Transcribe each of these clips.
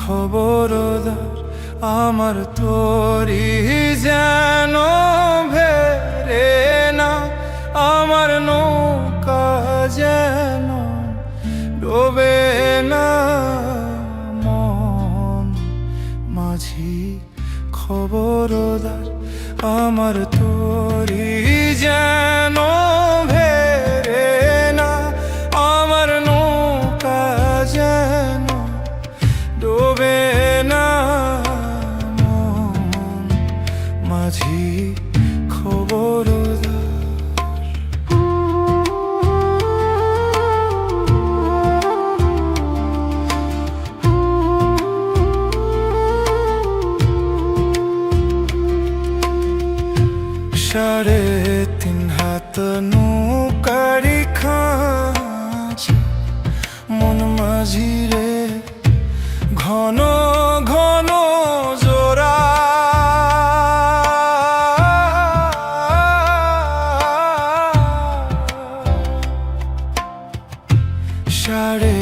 খবরদার আমার তোরি যেন ভেরে না, আমার নৌকা যেন ডোবে না। মন মাঝি খবরদার আমার তোরি যেন ভেরে না, আমার নৌকা যেন ডোবে না। মন মাঝি খবরদার। সাড়ে তিন হাত নৌকারি খাঁচা, মন মাঝি রে ঘন ঘন জোড়া। সাড়ে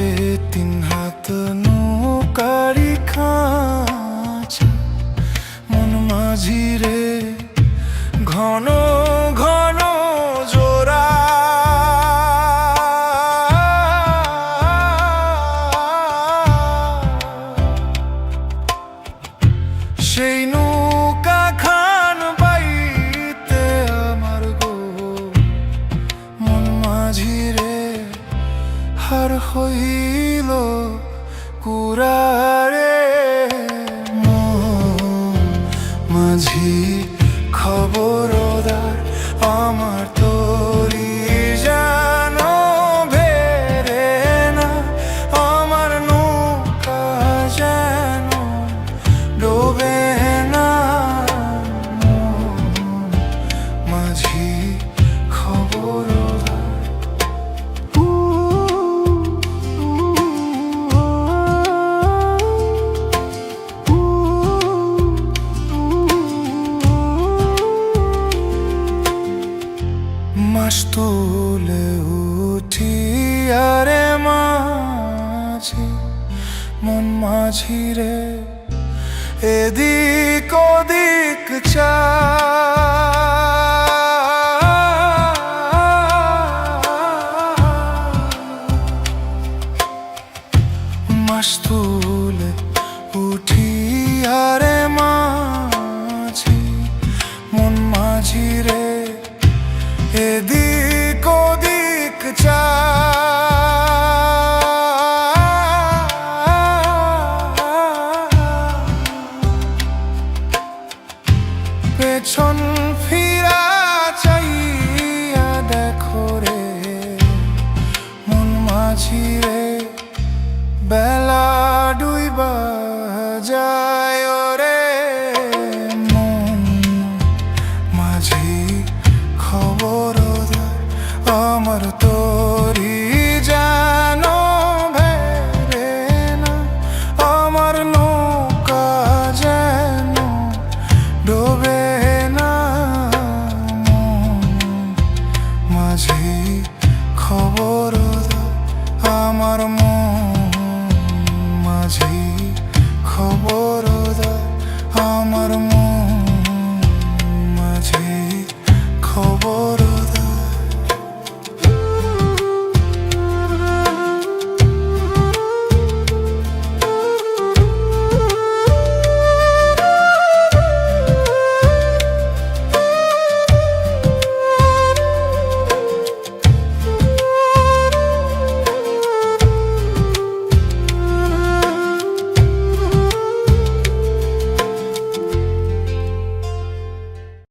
তিন হাত নৌকারি খাঁচা, মন মাঝি রে ঘন ঘন জোড়া। সেই নৌকা খান বাইতে আমার গো মন মাঝি রে হার হইল কুরারে। মন মাঝি খবরদার আমার তোরি যেন ভেরে না, আমার নৌকা যেন ডোবে না। মন মাঝি খবরদার। মাস তুলে উঠি আরে মাঝি, মন মাঝি রে এদিক ওদিক মাস তুলে উঠি আরে মাঝি, মন মাঝি রে এদিক ওদিক পেছন ফিরা চাইয়া দেখো রে মন মাঝি রে বেলা ডুইবা যায় রে। মন মাঝি খবরদার আমার তোরি যেন ভেরে না, আমার নৌকা যেন ডোবে না। মন মাঝি খবরদার আমার